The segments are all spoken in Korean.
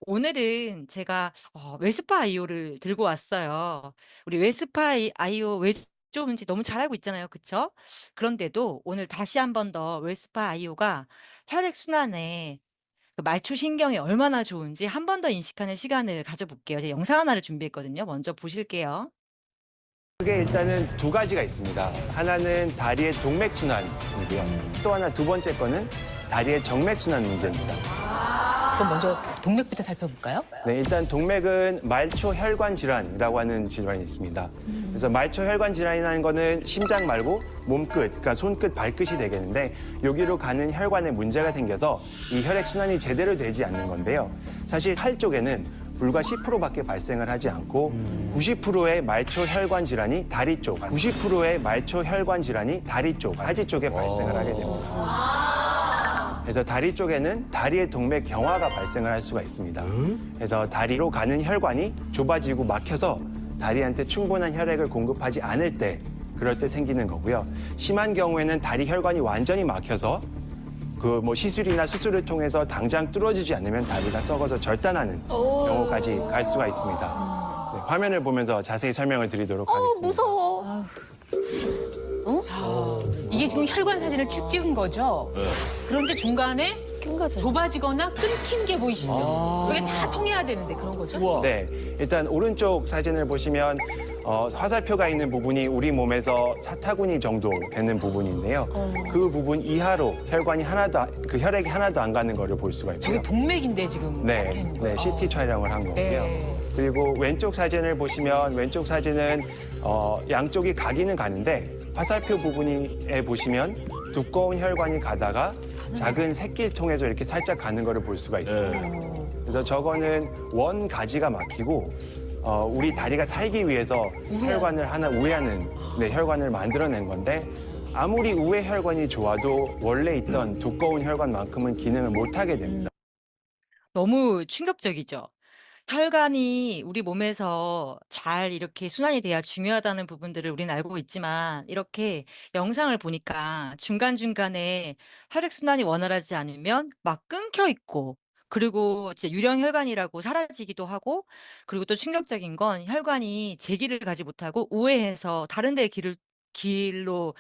오늘은 제가 웨스파 아이오를 들고 왔어요. 우리 웨스파 아이오 왜 좋은지 너무 잘 알고 있잖아요. 그쵸? 그런데도 오늘 다시 한 번 더 웨스파 아이오가 혈액순환에 그 말초 신경이 얼마나 좋은지 한 번 더 인식하는 시간을 가져볼게요. 제가 영상 하나를 준비했거든요. 먼저 보실게요. 크게 일단은 두 가지가 있습니다. 하나는 다리의 동맥순환이고요. 또 하나 두 번째 거는 다리의 정맥순환 문제입니다. 그럼 먼저 동맥부터 살펴볼까요? 네, 일단 동맥은 말초혈관 질환이라고 하는 질환이 있습니다. 그래서 말초혈관 질환이라는 거는 심장 말고 몸끝, 그러니까 손끝, 발끝이 되겠는데 여기로 가는 혈관에 문제가 생겨서 이 혈액순환이 제대로 되지 않는 건데요. 사실 팔 쪽에는 불과 10%밖에 발생을 하지 않고 90%의 말초혈관 질환이 다리 쪽, 90%의 말초혈관 질환이 다리 쪽, 하지 쪽에 발생을 하게 됩니다. 그래서 다리 쪽에는 다리의 동맥 경화가 발생을 할 수가 있습니다. 그래서 다리로 가는 혈관이 좁아지고 막혀서 다리한테 충분한 혈액을 공급하지 않을 때, 그럴 때 생기는 거고요. 심한 경우에는 다리 혈관이 완전히 막혀서 그 뭐 시술이나 수술을 통해서 당장 뚫어지지 않으면 다리가 썩어서 절단하는 경우까지 갈 수가 있습니다. 네, 화면을 보면서 자세히 설명을 드리도록 하겠습니다. 무서워. 이게 지금 혈관 사진을 쭉 찍은 거죠? 그런데 중간에 좁아지거나 끊긴 게 보이시죠? 저게 다 통해야 되는데 그런 거죠? 네, 일단 오른쪽 사진을 보시면 화살표가 있는 부분이 우리 몸에서 사타구니 정도 되는 부분인데요. 그 부분 이하로 그 혈액이 하나도 안 가는 거를 볼 수가 저게 있고요. 동맥인데 지금 네, 이렇게 있는 거예요? 네, CT 촬영을 한 거고요. 네. 그리고 왼쪽 사진을 보시면 왼쪽 사진은 양쪽이 가기는 가는데 화살표 부분에 보시면 두꺼운 혈관이 가다가 작은 새끼를 통해서 이렇게 살짝 가는 거를 볼 수가 있어요. 그래서 저거는 원 가지가 막히고 우리 다리가 살기 위해서 혈관을 하나 우회하는 혈관을 만들어낸 건데 아무리 우회 혈관이 좋아도 원래 있던 두꺼운 혈관만큼은 기능을 못 하게 됩니다. 너무 충격적이죠? 혈관이 우리 몸에서 잘 이렇게 순환이 돼야 중요하다는 부분들을 우리는 알고 있지만 이렇게 영상을 보니까 중간중간에 혈액순환이 원활하지 않으면 막 끊겨 있고 그리고 진짜 유령 혈관이라고 사라지기도 하고 그리고 또 충격적인 건 혈관이 제기를 가지 못하고 우회해서 다른 데 길로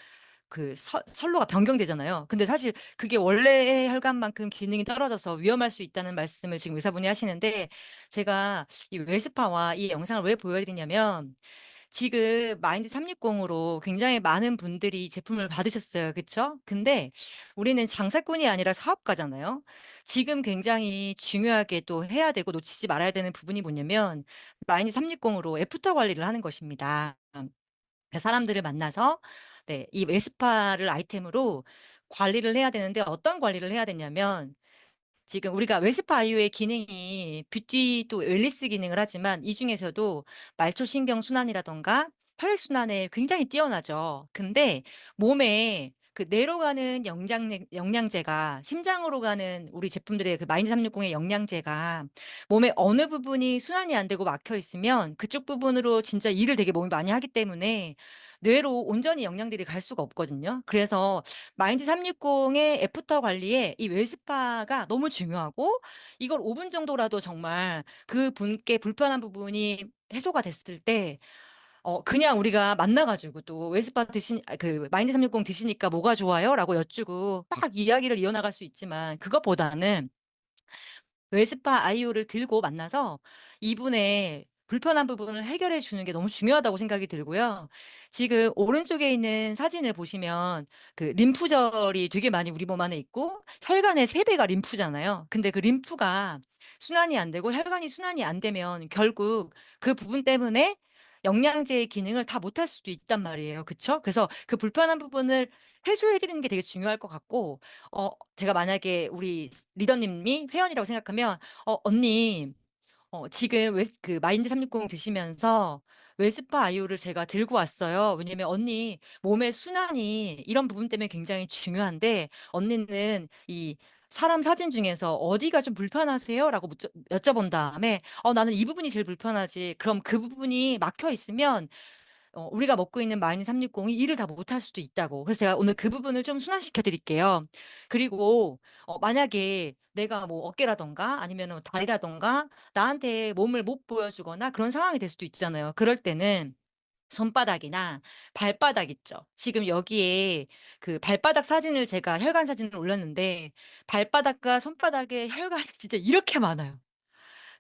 그 선로가 변경되잖아요. 근데 사실 그게 원래의 혈관만큼 기능이 떨어져서 위험할 수 있다는 말씀을 지금 의사분이 하시는데 제가 이 웨스파와 이 영상을 왜 보여드리냐면 지금 마인드 360으로 굉장히 많은 분들이 제품을 받으셨어요. 그쵸? 근데 우리는 장사꾼이 아니라 사업가잖아요. 지금 굉장히 중요하게 또 해야 되고 놓치지 말아야 되는 부분이 뭐냐면 마인드 360으로 애프터 관리를 하는 것입니다. 사람들을 만나서 이 웨스파를 아이템으로 관리를 해야 되는데 어떤 관리를 해야 되냐면 지금 우리가 웨스파 아이오의 기능이 뷰티 또 웰니스 기능을 하지만 이 중에서도 말초신경 순환이라던가 혈액순환에 굉장히 뛰어나죠. 근데 몸에 그 뇌로 가는 영양제가 심장으로 가는 우리 제품들의 그 마인드 360의 영양제가 몸의 어느 부분이 순환이 안 되고 막혀 있으면 그쪽 부분으로 진짜 일을 되게 몸이 많이 하기 때문에 뇌로 온전히 영양들이 갈 수가 없거든요. 그래서 마인드 360의 애프터 관리에 이 웰스파가 너무 중요하고 이걸 5분 정도라도 정말 그분께 불편한 부분이 해소가 됐을 때 그냥 우리가 만나 가지고 또 "웰스파 그 마인드 360 드시니까 뭐가 좋아요?"라고 여쭈고 막 이야기를 이어나갈 수 있지만 그것보다는 웰스파 아이오를 들고 만나서 이분의 불편한 부분을 해결해 주는 게 너무 중요하다고 생각이 들고요. 지금 오른쪽에 있는 사진을 보시면 그 림프절이 되게 많이 우리 몸 안에 있고 혈관의 3배가 림프잖아요. 근데 그 림프가 순환이 안 되고 혈관이 순환이 안 되면 결국 그 부분 때문에 영양제의 기능을 다 못할 수도 있단 말이에요. 그쵸? 그래서 그 불편한 부분을 해소해 드리는 게 되게 중요할 것 같고 제가 만약에 우리 리더님이 회원이라고 생각하면 언니 지금 그 마인드 360 드시면서 웰스파 아이오를 제가 들고 왔어요. 왜냐면 언니 몸의 순환이 이런 부분 때문에 굉장히 중요한데 언니는 이 사람 사진 중에서 "어디가 좀 불편하세요?"라고 여쭤본 다음에 나는 이 부분이 제일 불편하지." 그럼 그 부분이 막혀 있으면 우리가 먹고 있는 마이너스 360이 일을 다 못할 수도 있다고. 그래서 제가 오늘 그 부분을 좀 순환시켜 드릴게요. 그리고 만약에 내가 뭐 어깨라던가 아니면은 다리라던가 나한테 몸을 못 보여주거나 그런 상황이 될 수도 있잖아요. 그럴 때는 손바닥이나 발바닥 있죠. 지금 여기에 그 발바닥 사진을 제가 혈관 사진을 올렸는데 발바닥과 손바닥에 혈관이 진짜 이렇게 많아요.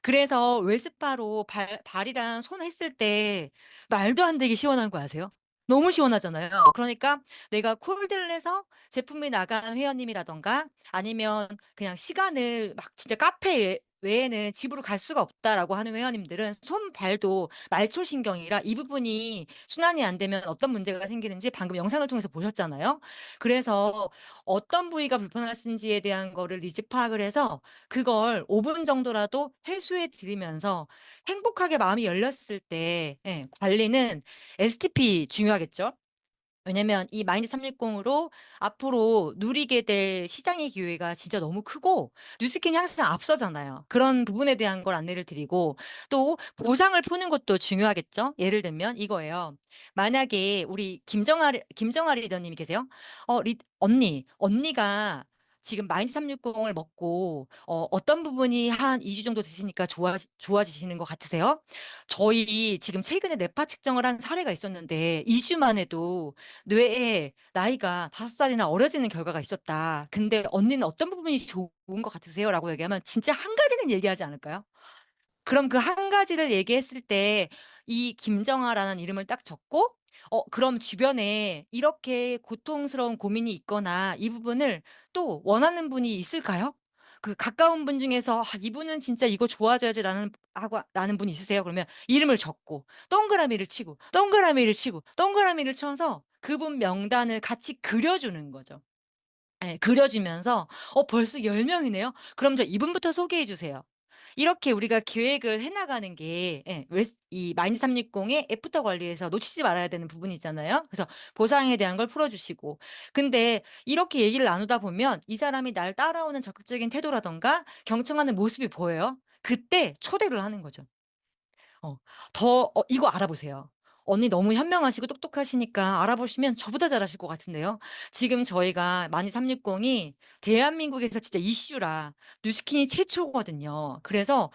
그래서 웨스파로 발이랑 손 했을 때 말도 안 되게 시원한 거 아세요? 너무 시원하잖아요. 그러니까 내가 콜드를 해서 제품이 나간 회원님이라든가 아니면 그냥 시간을 막 진짜 카페 외에는 집으로 갈 수가 없다라고 하는 회원님들은 손, 발도 말초신경이라 이 부분이 순환이 안 되면 어떤 문제가 생기는지 방금 영상을 통해서 보셨잖아요. 그래서 어떤 부위가 불편하신지에 대한 거를 이제 파악을 해서 그걸 5분 정도라도 해소해 드리면서 행복하게 마음이 열렸을 때 관리는 STP 중요하겠죠. 왜냐면 이 마인드 360으로 앞으로 누리게 될 시장의 기회가 진짜 너무 크고 뉴스킨이 항상 앞서잖아요. 그런 부분에 대한 걸 안내를 드리고 또 보상을 푸는 것도 중요하겠죠. 예를 들면 이거예요. 만약에 우리 김정아 리더님이 계세요. 언니가 지금 마인드 360을 먹고 어떤 부분이 한 2주 정도 드시니까 좋아지시는 것 같으세요? 저희 지금 최근에 뇌파 측정을 한 사례가 있었는데 2주만 해도 뇌에 나이가 5살이나 어려지는 결과가 있었다. 근데 언니는 어떤 부분이 좋은 것 같으세요? 라고 얘기하면 진짜 한 가지는 얘기하지 않을까요? 그럼 그 한 가지를 얘기했을 때 이 김정아라는 이름을 딱 적고 그럼 주변에 이렇게 고통스러운 고민이 있거나 이 부분을 또 원하는 분이 있을까요? 그 가까운 분 중에서 '아 이분은 진짜 이거 좋아져야지.'라는 라는 분이 있으세요? 그러면 이름을 적고 동그라미를 치고, 동그라미를 치고, 동그라미를 쳐서 그분 명단을 같이 그려 주는 거죠. 예. 그려 주면서 벌써 10 명이네요. 그럼 저 이분부터 소개해 주세요. 이렇게 우리가 계획을 해 나가는 게 이 마인드 360의 애프터 관리에서 놓치지 말아야 되는 부분이 있잖아요. 그래서 보상에 대한 걸 풀어 주시고. 근데 이렇게 얘기를 나누다 보면 이 사람이 날 따라오는 적극적인 태도라든가 경청하는 모습이 보여요. 그때 초대를 하는 거죠. 어 이거 알아보세요. 언니 너무 현명하시고 똑똑하시니까 알아보시면 저보다 잘하실 것 같은데요. 지금 저희가 마니 360이 대한민국에서 진짜 이슈라 뉴스킨이 최초거든요. 그래서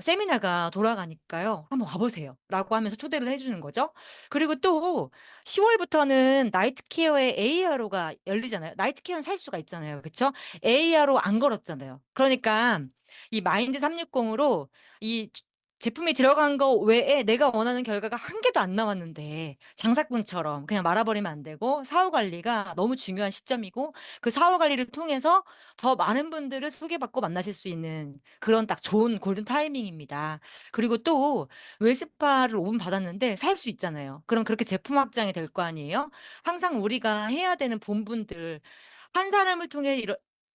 세미나가 돌아가니까요. "한번 와 보세요."라고 하면서 초대를 해 주는 거죠. 그리고 또 10 월부터는 나이트 케어의 ARO가 열리잖아요. 나이트 케어는 살 수가 있잖아요. 그쵸? ARO 안 걸었잖아요. 그러니까 이 마인드 360으로 이 제품이 들어간 거 외에 내가 원하는 결과가 한 개도 안 나왔는데 장사꾼처럼 그냥 말아버리면 안 되고 사후 관리가 너무 중요한 시점이고 그 사후 관리를 통해서 더 많은 분들을 소개받고 만나실 수 있는 그런 딱 좋은 골든 타이밍입니다. 그리고 또 웰스파를 5분 받았는데 살 수 있잖아요. 그럼 그렇게 제품 확장이 될 거 아니에요? 항상 우리가 해야 되는 본분들 한 사람을 통해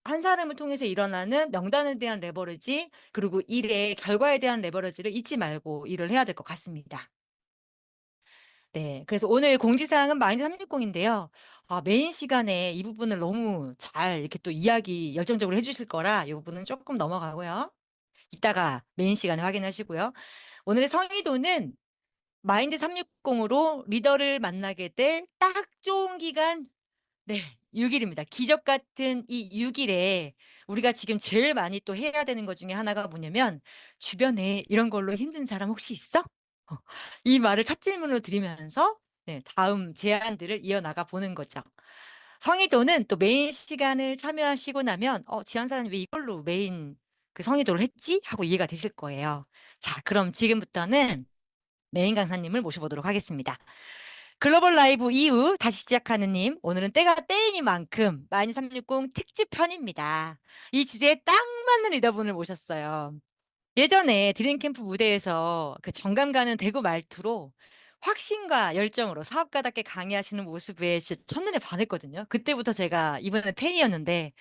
한 사람을 통해서 일어나는 명단에 대한 레버리지 그리고 일의 결과에 대한 레버리지를 잊지 말고 일을 해야 될 것 같습니다. 네. 그래서 오늘 공지사항은 마인드 360인데요. 메인 시간에 이 부분을 너무 잘 이렇게 또 이야기 열정적으로 해 주실 거라 이 부분은 조금 넘어가고요. 이따가 메인 시간에 확인하시고요. 오늘의 성의도는 마인드 360으로 리더를 만나게 될 딱 좋은 기간 네. 6 일입니다. 기적 같은 이 6 일에 우리가 지금 제일 많이 또 해야 되는 것 중에 하나가 뭐냐면 "주변에 이런 걸로 힘든 사람 혹시 있어?" 어 이 말을 첫 질문으로 드리면서 다음 제안들을 이어나가 보는 거죠. 성의도는 또 메인 시간을 참여하시고 나면 '지한사는 왜 이걸로 메인 그 성의도를 했지?' 하고 이해가 되실 거예요. 자 그럼 지금부터는 메인 강사님을 모셔보도록 하겠습니다. 글로벌 라이브 이후 다시 시작하는 님, 오늘은 때가 때이니만큼 마이너 360 특집 편입니다. 이 주제에 딱 맞는 리더분을 모셨어요. 예전에 드림캠프 무대에서 그 정감 가는 대구 말투로 확신과 열정으로 사업가답게 강의하시는 모습에 진짜 첫눈에 반했거든요. 그때부터 제가 이분의 팬이었는데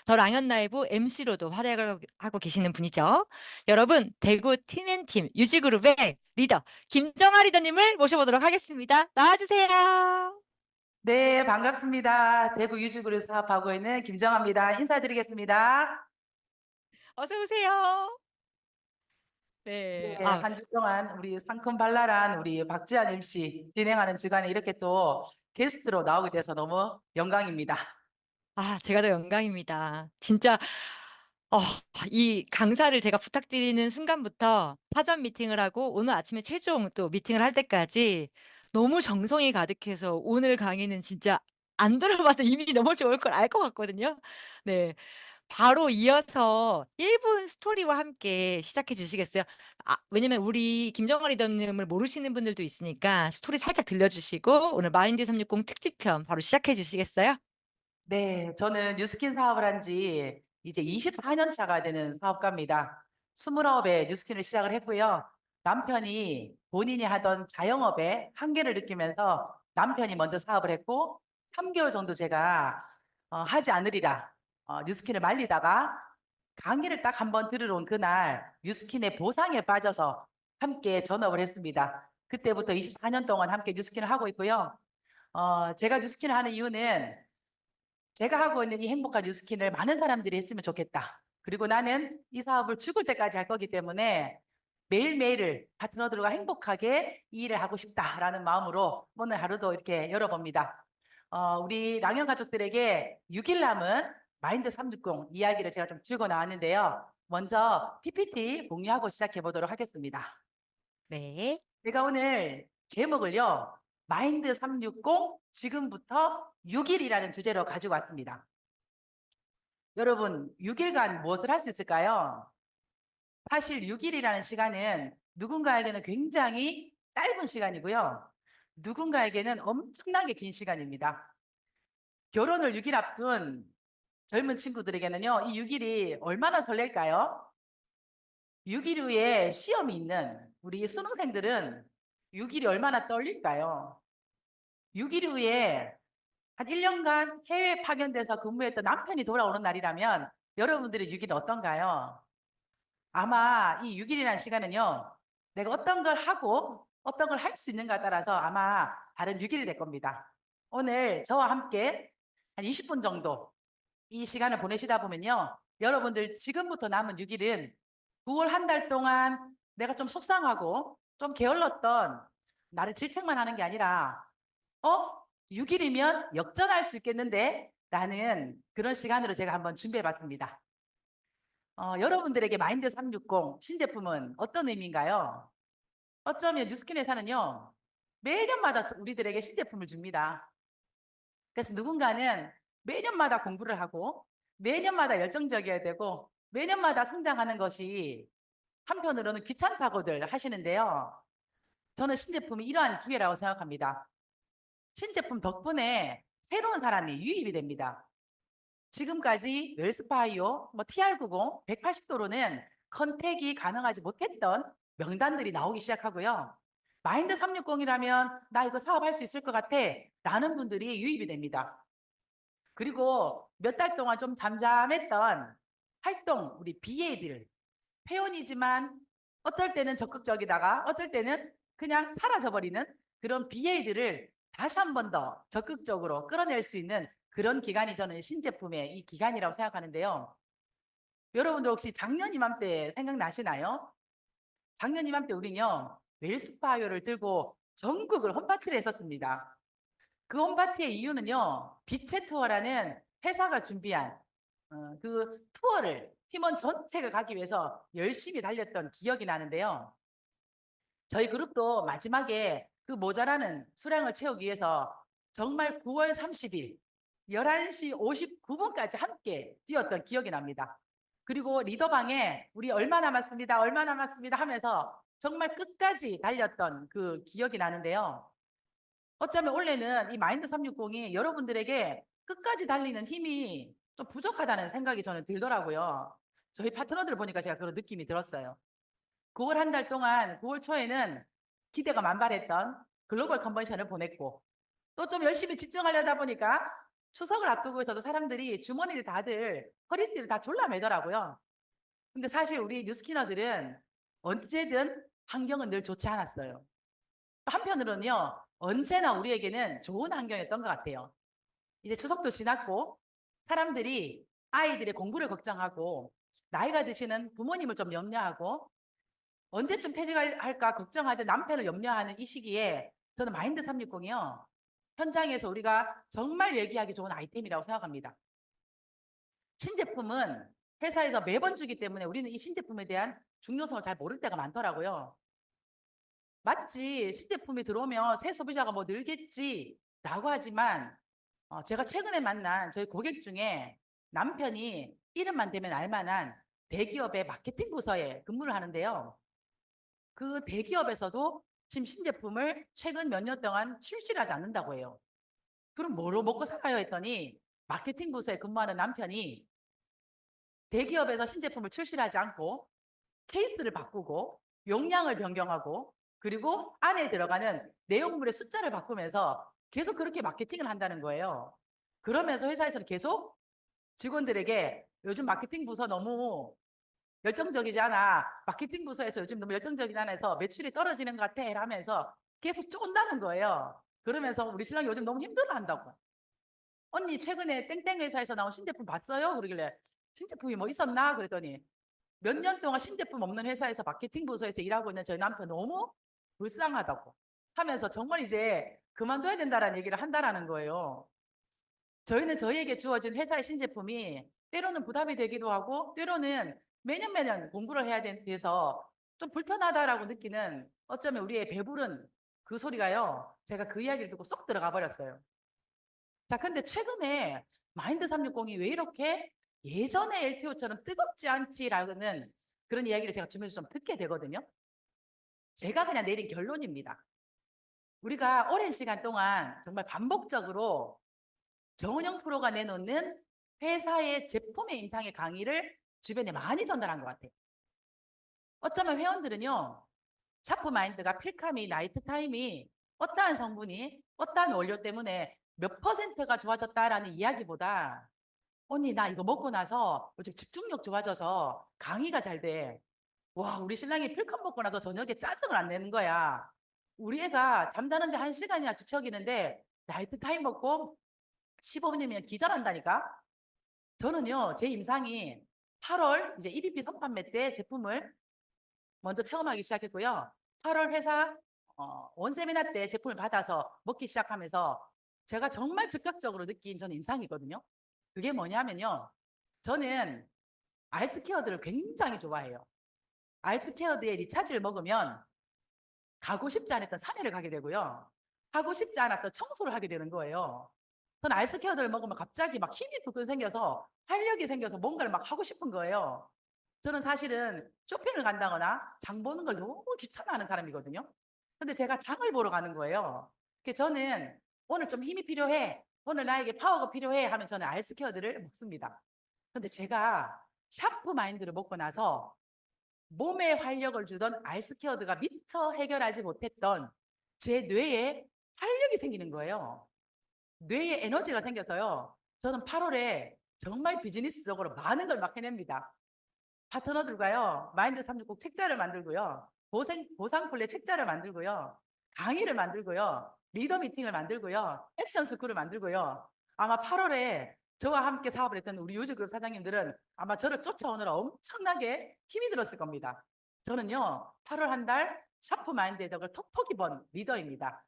더 랑연 라이브 MC로도 활약을 하고 계시는 분이죠. 여러분, 대구 팀앤팀 유지그룹의 리더 김정아 리더님을 모셔보도록 하겠습니다. 나와주세요. 네, 반갑습니다. 대구 유지구를 사업하고 있는 김정아입니다. 인사드리겠습니다. 어서 오세요. 네. 네, 아, 한 주 동안 우리 상큼발랄한 우리 박지한 MC 진행하는 주간에 이렇게 또 게스트로 나오게 돼서 너무 영광입니다. 제가 더 영광입니다. 진짜 어 이 강사를 제가 부탁드리는 순간부터 사전 미팅을 하고 오늘 아침에 최종 또 미팅을 할 때까지 너무 정성이 가득해서 오늘 강의는 진짜 안 들어봐도 이미 너무 좋을 걸 알 것 같거든요. 네. 바로 이어서 1분 스토리와 함께 시작해 주시겠어요? 왜냐면 우리 김정아 리더님을 모르시는 분들도 있으니까 스토리 살짝 들려 주시고 오늘 마인드 360 특집편 바로 시작해 주시겠어요? 네, 저는 뉴스킨 사업을 한 지 이제 24년 차가 되는 사업가입니다. 29에 뉴스킨을 시작을 했고요. 남편이 본인이 하던 자영업에 한계를 느끼면서 남편이 먼저 사업을 했고 3개월 정도 제가 하지 않으리라 뉴스킨을 말리다가 강의를 딱 한 번 들으러 온 그날 뉴스킨의 보상에 빠져서 함께 전업을 했습니다. 그때부터 24년 동안 함께 뉴스킨을 하고 있고요. 제가 뉴스킨을 하는 이유는 제가 하고 있는 이 행복한 뉴스킨을 많은 사람들이 했으면 좋겠다. 그리고 나는 이 사업을 죽을 때까지 할 거기 때문에 매일매일을 파트너들과 행복하게 이 일을 하고 싶다라는 마음으로 오늘 하루도 이렇게 열어봅니다. 우리 랑연 가족들에게 6일 남은 마인드 360 이야기를 제가 좀 들고 나왔는데요. 먼저 PPT 공유하고 시작해 보도록 하겠습니다. 네. 제가 오늘 제목을요. 마인드 360 지금부터 6일이라는 주제로 가지고 왔습니다. 여러분, 6일간 무엇을 할 수 있을까요? 사실 6일이라는 시간은 누군가에게는 굉장히 짧은 시간이고요. 누군가에게는 엄청나게 긴 시간입니다. 결혼을 6일 앞둔 젊은 친구들에게는요, 이 6일이 얼마나 설렐까요? 6일 후에 시험이 있는 우리 수능생들은 6일이 얼마나 떨릴까요? 6일 후에 한 1년간 해외 파견돼서 근무했던 남편이 돌아오는 날이라면 여러분들의 6일은 어떤가요? 아마 이 6일이라는 시간은요. 내가 어떤 걸 하고 어떤 걸 할 수 있는가에 따라서 아마 다른 6일이 될 겁니다. 오늘 저와 함께 한 20분 정도 이 시간을 보내시다 보면요. 여러분들 지금부터 남은 6일은 9월 한 달 동안 내가 좀 속상하고 좀 게을렀던 나를 질책만 하는 게 아니라 6일이면 역전할 수 있겠는데? 라는 그런 시간으로 제가 한번 준비해 봤습니다. 여러분들에게 마인드 360 신제품은 어떤 의미인가요? 어쩌면 뉴스킨 회사는요, 매년마다 우리들에게 신제품을 줍니다. 그래서 누군가는 매년마다 공부를 하고, 매년마다 열정적이어야 되고, 매년마다 성장하는 것이 한편으로는 귀찮다고들 하시는데요. 저는 신제품이 이러한 기회라고 생각합니다. 신제품 덕분에 새로운 사람이 유입이 됩니다. 지금까지 웰스파이오, TR90, 180도로는 컨택이 가능하지 못했던 명단들이 나오기 시작하고요. 마인드 360이라면 나 이거 사업할 수 있을 것 같아 라는 분들이 유입이 됩니다. 그리고 몇 달 동안 좀 잠잠했던 활동, 우리 BA들, 회원이지만 어쩔 때는 적극적이다가 어쩔 때는 그냥 사라져버리는 그런 BA들을 다시 한 번 더 적극적으로 끌어낼 수 있는 그런 기간이 저는 신제품의 이 기간이라고 생각하는데요. 여러분들 혹시 작년 이맘때 생각나시나요? 작년 이맘때 우리는요. 웰스파이어를 들고 전국을 홈파티를 했었습니다. 그 홈파티의 이유는요. 빛의 투어라는 회사가 준비한 그 투어를 팀원 전체가 가기 위해서 열심히 달렸던 기억이 나는데요. 저희 그룹도 마지막에 그 모자라는 수량을 채우기 위해서 정말 9월 30일 11시 59분까지 함께 뛰었던 기억이 납니다. 그리고 리더방에 우리 얼마 남았습니다. 얼마 남았습니다 하면서 정말 끝까지 달렸던 그 기억이 나는데요. 어쩌면 원래는 이 마인드 360이 여러분들에게 끝까지 달리는 힘이 좀 부족하다는 생각이 저는 들더라고요. 저희 파트너들 보니까 제가 그런 느낌이 들었어요. 9월 한 달 동안 9월 초에는 기대가 만발했던 글로벌 컨벤션을 보냈고 또 좀 열심히 집중하려다 보니까 추석을 앞두고 있어서 사람들이 주머니를 다들 허리띠를 다 졸라매더라고요. 근데 사실 우리 뉴스키너들은 언제든 환경은 늘 좋지 않았어요. 또 한편으로는요. 언제나 우리에게는 좋은 환경이었던 것 같아요. 이제 추석도 지났고 사람들이 아이들의 공부를 걱정하고 나이가 드시는 부모님을 좀 염려하고 언제쯤 퇴직할까 걱정하던 남편을 염려하는 이 시기에 저는 마인드 360이요. 현장에서 우리가 정말 얘기하기 좋은 아이템이라고 생각합니다. 신제품은 회사에서 매번 주기 때문에 우리는 이 신제품에 대한 중요성을 잘 모를 때가 많더라고요. 맞지. 신제품이 들어오면 새 소비자가 뭐 늘겠지라고 하지만 제가 최근에 만난 저희 고객 중에 남편이 이름만 대면 알만한 대기업의 마케팅 부서에 근무를 하는데요. 그 대기업에서도 지금 신제품을 최근 몇 년 동안 출시를 하지 않는다고 해요. 그럼 뭐로 먹고 살아요 했더니 마케팅 부서에 근무하는 남편이 대기업에서 신제품을 출시를 하지 않고 케이스를 바꾸고 용량을 변경하고 그리고 안에 들어가는 내용물의 숫자를 바꾸면서 계속 그렇게 마케팅을 한다는 거예요. 그러면서 회사에서는 계속 직원들에게 요즘 마케팅 부서 너무 열정적이지 않아. 마케팅 부서에서 요즘 너무 열정적이지 않아 해서 매출이 떨어지는 것 같아 하면서 계속 쫀다는 거예요. 그러면서 우리 신랑이 요즘 너무 힘들어한다고. 언니 최근에 땡땡 회사에서 나온 신제품 봤어요? 그러길래 신제품이 뭐 있었나? 그랬더니 몇 년 동안 신제품 없는 회사에서 마케팅 부서에서 일하고 있는 저희 남편 너무 불쌍하다고 하면서 정말 이제 그만둬야 된다라는 얘기를 한다라는 거예요. 저희는 저희에게 주어진 회사의 신제품이 때로는 부담이 되기도 하고 때로는 매년 공부를 해야 돼서 좀 불편하다라고 느끼는 어쩌면 우리의 배부른 그 소리가요. 제가 그 이야기를 듣고 쏙 들어가 버렸어요. 자, 근데 최근에 마인드 360이 왜 이렇게 예전의 LTO처럼 뜨겁지 않지라는 그런 이야기를 제가 주변에서 좀 듣게 되거든요. 제가 그냥 내린 결론입니다. 우리가 오랜 시간 동안 정말 반복적으로 정은영 프로가 내놓는 회사의 제품의 인상의 강의를 주변에 많이 전달한 것 같아요. 어쩌면 회원들은요. 샤프 마인드가 필카미, 나이트 타임이 어떠한 성분이 어떠한 원료 때문에 몇 퍼센트가 좋아졌다라는 이야기보다 언니 나 이거 먹고 나서 요즘 집중력 좋아져서 강의가 잘 돼. 와 우리 신랑이 필컴 먹고 나서 저녁에 짜증을 안 내는 거야. 우리 애가 잠자는데 1시간이나 뒤척이는데 나이트 타임 먹고 15분이면 기절한다니까. 저는요 제 임상이 8월 이제 EBP 선판매 때 제품을 먼저 체험하기 시작했고요. 8월 회사 원세미나 때 제품을 받아서 먹기 시작하면서 제가 정말 즉각적으로 느낀 저는 임상이거든요. 그게 뭐냐면요. 저는 알스케어드를 굉장히 좋아해요. 알스케어드의 리차지를 먹으면 가고 싶지 않았던 산에를 가게 되고요. 하고 싶지 않았던 청소를 하게 되는 거예요. 저는 알스케어드를 먹으면 갑자기 막 힘이 불끈 생겨서 활력이 생겨서 뭔가를 막 하고 싶은 거예요. 저는 사실은 쇼핑을 간다거나 장 보는 걸 너무 귀찮아하는 사람이거든요. 근데 제가 장을 보러 가는 거예요. 그래서 저는 오늘 좀 힘이 필요해. 오늘 나에게 파워가 필요해 하면 저는 알스케어드를 먹습니다. 근데 제가 샤프 마인드를 먹고 나서 몸에 활력을 주던 알스케어드가 미처 해결하지 못했던 제 뇌에 활력이 생기는 거예요. 뇌에 에너지가 생겨서요. 저는 8월에 정말 비즈니스적으로 많은 걸 막 해냅니다. 파트너들과요. 마인드 360 책자를 만들고요. 보상 플레이 책자를 만들고요. 강의를 만들고요. 리더 미팅을 만들고요. 액션 스쿨을 만들고요. 아마 8월에 저와 함께 사업을 했던 우리 유즈그룹 사장님들은 아마 저를 쫓아오느라 엄청나게 힘이 들었을 겁니다. 저는요. 8월 한 달 샤프 마인드의 덕을 톡톡히 번 리더입니다.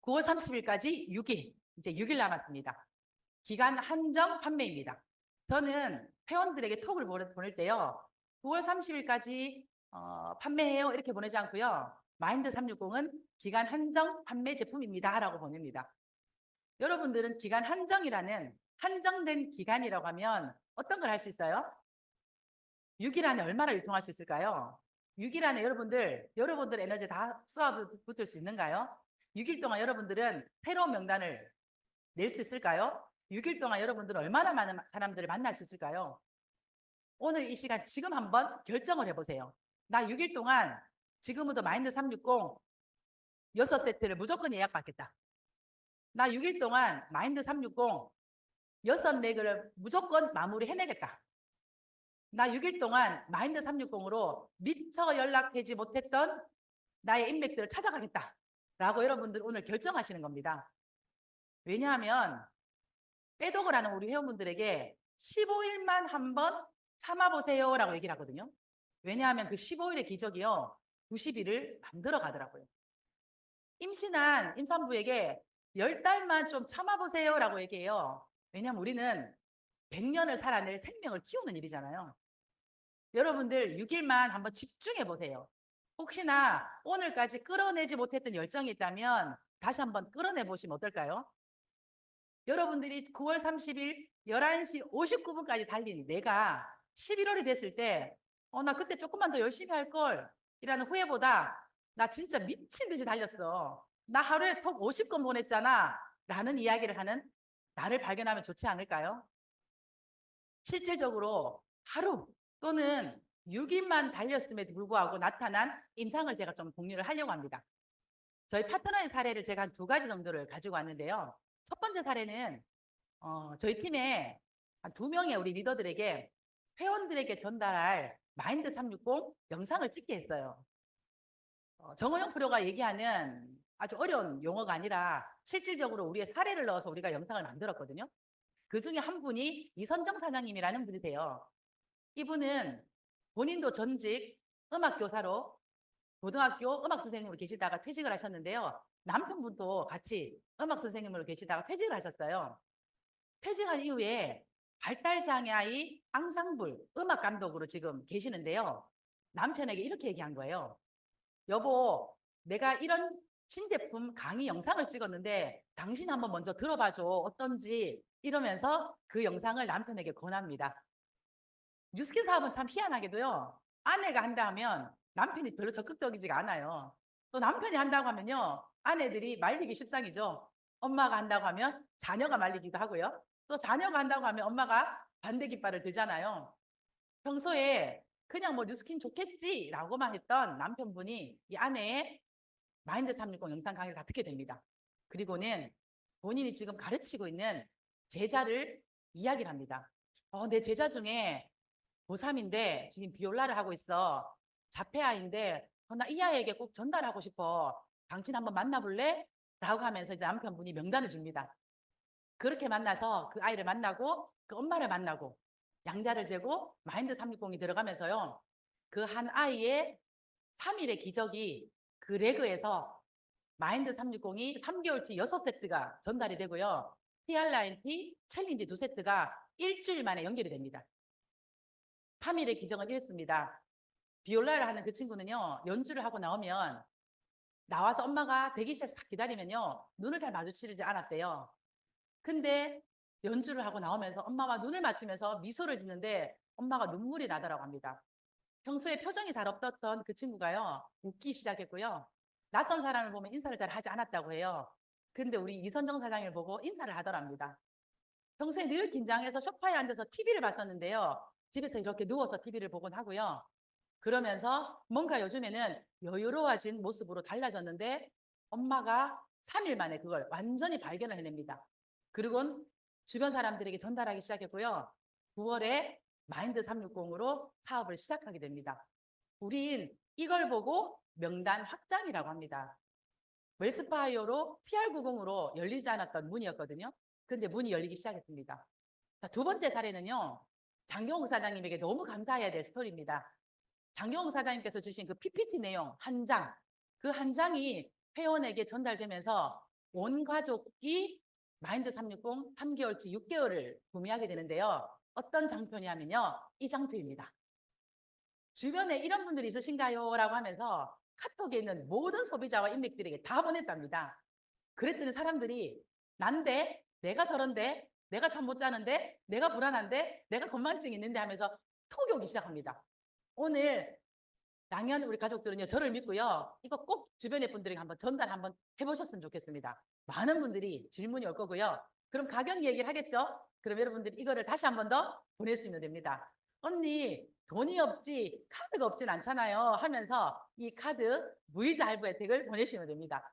9월 30일까지 6일, 이제 6일 남았습니다. 기간 한정 판매입니다. 저는 회원들에게 톡을 보낼 때요. 9월 30일까지 판매해요 이렇게 보내지 않고요. 마인드 360은 기간 한정 판매 제품입니다 라고 보냅니다. 여러분들은 기간 한정이라는 한정된 기간이라고 하면 어떤 걸 할 수 있어요? 6일 안에 얼마나 유통할 수 있을까요? 6일 안에 여러분들 에너지 다 쏟아붓을 수 있는가요? 6일 동안 여러분들은 새로운 명단을 낼 수 있을까요? 6일 동안 여러분들은 얼마나 많은 사람들을 만날 수 있을까요? 오늘 이 시간 지금 한번 결정을 해보세요. 나 6일 동안 지금부터 마인드 360 6세트를 무조건 예약받겠다. 나 6일 동안 마인드 360 6레그를 무조건 마무리 해내겠다. 나 6일 동안 마인드 360으로 미처 연락하지 못했던 나의 인맥들을 찾아가겠다. 라고 여러분들 오늘 결정하시는 겁니다. 왜냐하면 빼독을 하는 우리 회원분들에게 15일만 한번 참아보세요 라고 얘기를 하거든요. 왜냐하면 그 15일의 기적이요. 90일을 만들어 가더라고요. 임신한 임산부에게 10달만 좀 참아보세요라고 얘기해요. 왜냐하면 우리는 100년을 살아낼 생명을 키우는 일이잖아요. 여러분들 6일만 한번 집중해 보세요. 혹시나 오늘까지 끌어내지 못했던 열정이 있다면 다시 한번 끌어내 보시면 어떨까요? 여러분들이 9월 30일 11시 59분까지 달린 내가 11월이 됐을 때, 나 그때 조금만 더 열심히 할 걸, 이라는 후회보다, 나 진짜 미친 듯이 달렸어. 나 하루에 톡 50건 보냈잖아. 라는 이야기를 하는 나를 발견하면 좋지 않을까요? 실질적으로 하루 또는 6일만 달렸음에도 불구하고 나타난 임상을 제가 좀 공유를 하려고 합니다. 저희 파트너의 사례를 제가 한 2가지 정도를 가지고 왔는데요. 첫 번째 사례는 저희 팀에 한 2명의 우리 리더들에게 회원들에게 전달할 마인드 360 영상을 찍게 했어요. 정호영 프로가 얘기하는 아주 어려운 용어가 아니라 실질적으로 우리의 사례를 넣어서 우리가 영상을 만들었거든요. 그 중에 한 분이 이선정 사장님이라는 분이세요. 이분은 본인도 전직 음악교사로 고등학교 음악 선생님으로 계시다가 퇴직을 하셨는데요. 남편분도 같이 음악 선생님으로 계시다가 퇴직을 하셨어요. 퇴직한 이후에 발달장애 아이 앙상블 음악 감독으로 지금 계시는데요. 남편에게 이렇게 얘기한 거예요. 여보, 내가 이런 신제품 강의 영상을 찍었는데 당신 한번 먼저 들어봐줘. 어떤지 이러면서 그 영상을 남편에게 권합니다. 뉴스킨 사업은 참 희한하게도요. 아내가 한다 하면 남편이 별로 적극적이지가 않아요. 또 남편이 한다고 하면요. 아내들이 말리기 십상이죠. 엄마가 한다고 하면 자녀가 말리기도 하고요. 또 자녀가 한다고 하면 엄마가 반대 깃발을 들잖아요. 평소에 그냥 뭐 뉴스킨 좋겠지라고만 했던 남편분이 이 아내의 마인드 360 영상 강의를 다 듣게 됩니다. 그리고는 본인이 지금 가르치고 있는 제자를 이야기를 합니다. 내 제자 중에 고3인데 지금 비올라를 하고 있어. 자폐아인데 나 이 아이에게 꼭 전달하고 싶어. 당신 한번 만나볼래? 라고 하면서 이제 남편분이 명단을 줍니다. 그렇게 만나서 그 아이를 만나고 그 엄마를 만나고 양자를 재고 마인드 360이 들어가면서요. 그 한 아이의 3일의 기적이 그 레그에서 마인드 360이 3개월치 6세트가 전달이 되고요. TR9T 챌린지 2세트가 일주일 만에 연결이 됩니다. 3일의 기적은 이랬습니다. 비올라를 하는 그 친구는요. 연주를 하고 나오면 나와서 엄마가 대기실에서 딱 기다리면요. 눈을 잘 마주치지 않았대요. 근데 연주를 하고 나오면서 엄마와 눈을 맞추면서 미소를 짓는데 엄마가 눈물이 나더라고 합니다. 평소에 표정이 잘 없었던 그 친구가요. 웃기 시작했고요. 낯선 사람을 보면 인사를 잘 하지 않았다고 해요. 근데 우리 이선정 사장님을 보고 인사를 하더랍니다. 평소에 늘 긴장해서 소파에 앉아서 TV를 봤었는데요. 집에서 이렇게 누워서 TV를 보곤 하고요. 그러면서 뭔가 요즘에는 여유로워진 모습으로 달라졌는데 엄마가 3일 만에 그걸 완전히 발견을 해냅니다. 그리고 주변 사람들에게 전달하기 시작했고요. 9월에 마인드 360으로 사업을 시작하게 됩니다. 우린 이걸 보고 명단 확장이라고 합니다. 웰스파이어로 TR90으로 열리지 않았던 문이었거든요. 근데 문이 열리기 시작했습니다. 자, 2번째 사례는요. 장경욱 사장님에게 너무 감사해야 될 스토리입니다. 장경욱 사장님께서 주신 그 PPT 내용 한 장, 그 한 장이 회원에게 전달되면서 온 가족이 마인드 360 3개월치 6개월을 구매하게 되는데요. 어떤 장표냐면요. 이 장표입니다. 주변에 이런 분들이 있으신가요? 라고 하면서 카톡에 있는 모든 소비자와 인맥들에게 다 보냈답니다. 그랬더니 사람들이 난데, 내가 저런데, 내가 잠 못 자는데, 내가 불안한데, 내가 건망증이 있는데 하면서 톡이 오기 시작합니다. 오늘 당연 우리 가족들은요 저를 믿고요. 이거 꼭 주변의 분들에게 한번 전달 한번 해보셨으면 좋겠습니다. 많은 분들이 질문이 올 거고요. 그럼 가격 얘기를 하겠죠? 그럼 여러분들이 이거를 다시 한번 더 보냈으면 됩니다. 언니 돈이 없지 카드가 없진 않잖아요 하면서 이 카드 무이자 할부 혜택을 보내시면 됩니다.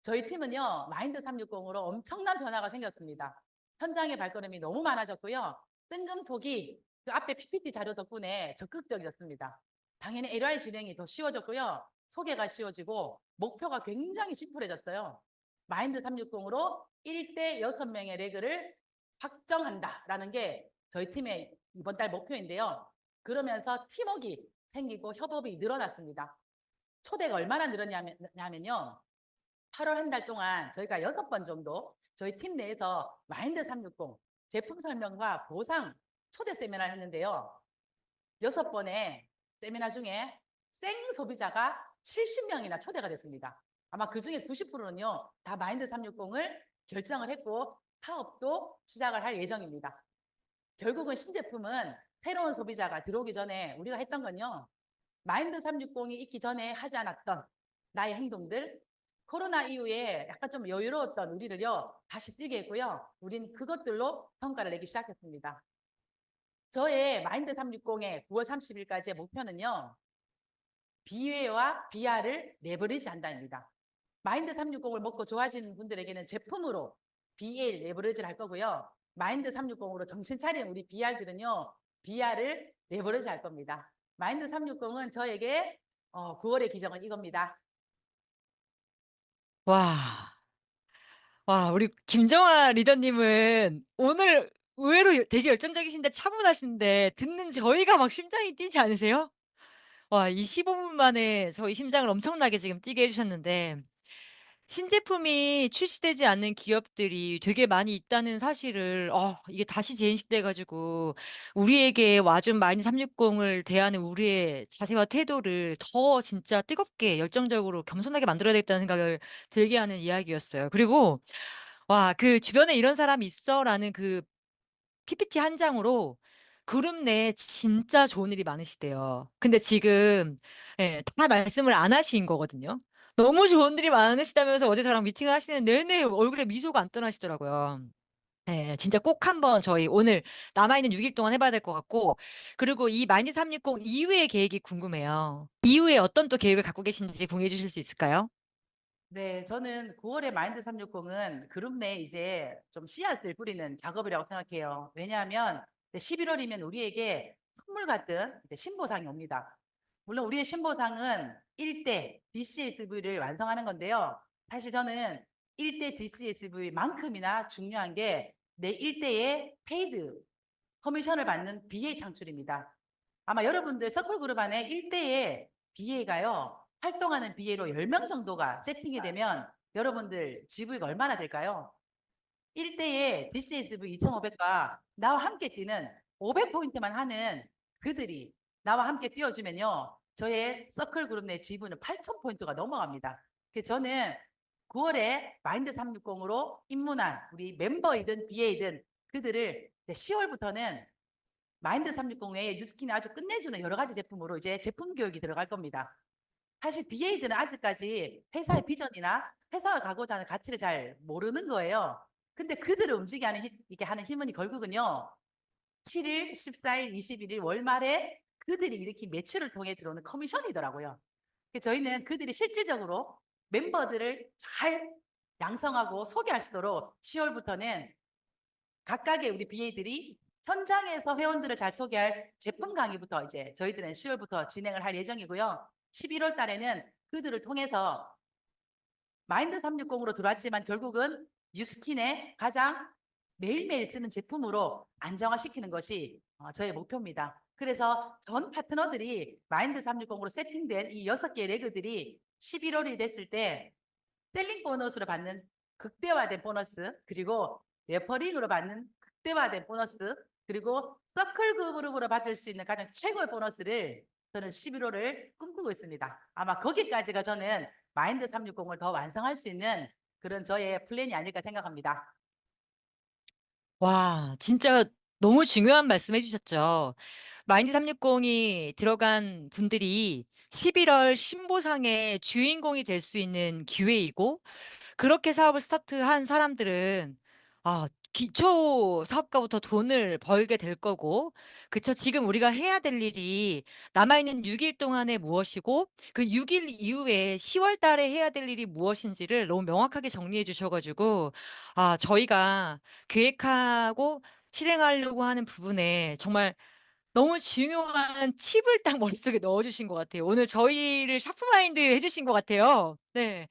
저희 팀은요 마인드 360으로 엄청난 변화가 생겼습니다. 현장의 발걸음이 너무 많아졌고요. 뜬금톡이 그 앞에 PPT 자료 덕분에 적극적이었습니다. 당연히 LI 진행이 더 쉬워졌고요. 소개가 쉬워지고 목표가 굉장히 심플해졌어요. 마인드 360으로 1대 6명의 레그를 확정한다라는 게 저희 팀의 이번 달 목표인데요. 그러면서 팀워크 생기고 협업이 늘어났습니다. 초대가 얼마나 늘었냐면요. 8월 한 달 동안 저희가 6번 정도 저희 팀 내에서 마인드 360 제품 설명과 보상 초대 세미나를 했는데요. 6번의 세미나 중에 생 소비자가 70명이나 초대가 됐습니다. 아마 그중에 90%는요. 다 마인드 360을 결정을 했고 사업도 시작을 할 예정입니다. 결국은 신제품은 새로운 소비자가 들어오기 전에 우리가 했던 건요. 마인드 360이 있기 전에 하지 않았던 나의 행동들, 코로나 이후에 약간 좀 여유로웠던 우리를요. 다시 뛰게 했고요. 우린 그것들로 성과를 내기 시작했습니다. 저의 마인드 360의 9월 30일까지의 목표는요. BA와 BR을 레버리지 한다입니다. 마인드 360을 먹고 좋아지는 분들에게는 제품으로 BA 레버리지를 할 거고요. 마인드 360으로 정신 차린 우리 BR들은요. BR을 레버리지 할 겁니다. 마인드 360은 저에게 9월의 기정은 이겁니다. 와. 와, 우리 김정아 리더님은 오늘 의외로 되게 열정적이신데 차분하신데 듣는 저희가 막 심장이 뛰지 않으세요? 와, 이 15분 만에 저희 심장을 엄청나게 지금 뛰게 해주셨는데 신제품이 출시되지 않는 기업들이 되게 많이 있다는 사실을 이게 다시 재인식돼 가지고 우리에게 와준 마이너스 360을 대하는 우리의 자세와 태도를 더 진짜 뜨겁게 열정적으로 겸손하게 만들어야 되겠다는 생각을 들게 하는 이야기였어요. 그리고 와, 그 "주변에 이런 사람이 있어."라는 그 PPT 한 장으로 그룹 내에 진짜 좋은 일이 많으시대요. 근데 지금 다 말씀을 안 하신 거거든요. 너무 좋은 일이 많으시다면서 어제 저랑 미팅을 하시는 내내 얼굴에 미소가 안 떠나시더라고요. 예. 진짜 꼭 한번 저희 오늘 남아 있는 6일 동안 해 봐야 될 것 같고 그리고 이 마이너스 360 이후의 계획이 궁금해요. 이후에 어떤 또 계획을 갖고 계신지 공유해 주실 수 있을까요? 네, 저는 9월의 마인드 360은 그룹 내에 이제 좀 씨앗을 뿌리는 작업이라고 생각해요. 왜냐하면 11월이면 우리에게 선물 같은 이제 신보상이 옵니다. 물론 우리의 신보상은 1대 DCSV를 완성하는 건데요. 사실 저는 1대 DCSV만큼이나 중요한 게 내 1대의 페이드 커미션을 받는 BA 창출입니다. 아마 여러분들 서클그룹 안에 1대의 BA가요. 활동하는 BA로 10명 정도가 세팅이 되면 여러분들 GV가 얼마나 될까요? 1대의 DCSV 2500과 나와 함께 뛰는 500포인트만 하는 그들이 나와 함께 뛰어주면요. 저의 서클그룹 내 GV는 8000포인트가 넘어갑니다. 그래서 저는 9월에 마인드 360으로 입문한 우리 멤버이든 BA든 그들을 10월부터는 마인드 360 외에 뉴스킨이 아주 끝내주는 여러 가지 제품으로 이제 제품 교육이 들어갈 겁니다. 사실 BA들은 아직까지 회사의 비전이나 회사가 가고자 하는 가치를 잘 모르는 거예요. 근데 그들을 움직이게 하는, 이게 하는 힘은 결국은요. 7일, 14일, 21일 월말에 그들이 일으킨 매출을 통해 들어오는 커미션이더라고요. 그래서 저희는 그들이 실질적으로 멤버들을 잘 양성하고 소개할 수 있도록 10월부터는 각각의 우리 BA들이 현장에서 회원들을 잘 소개할 제품 강의부터 이제 저희들은 10월부터 진행을 할 예정이고요. 11월 달에는 그들을 통해서 마인드 360으로 들어왔지만 결국은 뉴스킨의 가장 매일매일 쓰는 제품으로 안정화시키는 것이 저의 목표입니다. 그래서 전 파트너들이 마인드 360으로 세팅된 이 6개의 레그들이 11월이 됐을 때 셀링 보너스로 받는 극대화된 보너스 그리고 레퍼링으로 받는 극대화된 보너스 그리고 서클 그룹으로 받을 수 있는 가장 최고의 보너스를 저는 11월을 꿈꾸고 있습니다. 아마 거기까지가 저는 마인드 360을 더 완성할 수 있는 그런 저의 플랜이 아닐까 생각합니다. 와, 진짜 너무 중요한 말씀 해주셨죠. 마인드 360이 들어간 분들이 11월 신보상의 주인공이 될 수 있는 기회이고, 그렇게 사업을 스타트한 사람들은 기초 사업가부터 돈을 벌게 될 거고, 그쵸? 지금 우리가 해야 될 일이 남아있는 6일 동안에 무엇이고, 그 6일 이후에 10월 달에 해야 될 일이 무엇인지를 너무 명확하게 정리해 주셔가지고, 저희가 계획하고 실행하려고 하는 부분에 정말 너무 중요한 팁을 딱 머릿속에 넣어주신 것 같아요. 오늘 저희를 샤프마인드 해주신 것 같아요. 네.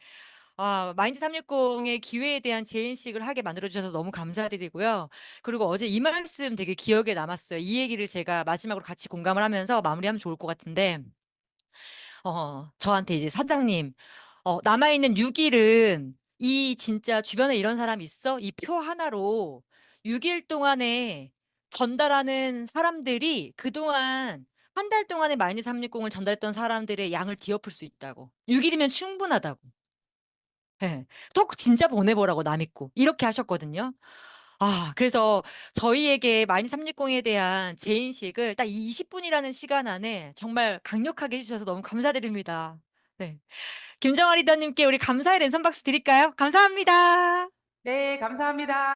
마인드 360의 기회에 대한 재인식을 하게 만들어주셔서 너무 감사드리고요. 그리고 어제 이 말씀 되게 기억에 남았어요. 이 얘기를 제가 마지막으로 같이 공감을 하면서 마무리하면 좋을 것 같은데, 저한테 이제 사장님, 남아있는 6일은 이 진짜 주변에 이런 사람 있어? 이 표 하나로 6일 동안에 전달하는 사람들이 그동안 한 달 동안에 마이너스 360을 전달했던 사람들의 양을 뒤엎을 수 있다고. 6일이면 충분하다고. 예. 꼭 진짜 보내보라고 남 있고. 이렇게 하셨거든요. 그래서 저희에게 마이너스 360에 대한 재인식을 딱 20분이라는 시간 안에 정말 강력하게 해주셔서 너무 감사드립니다. 네. 김정아 리더님께 우리 감사의 랜선 박수 드릴까요? 감사합니다. 네, 감사합니다.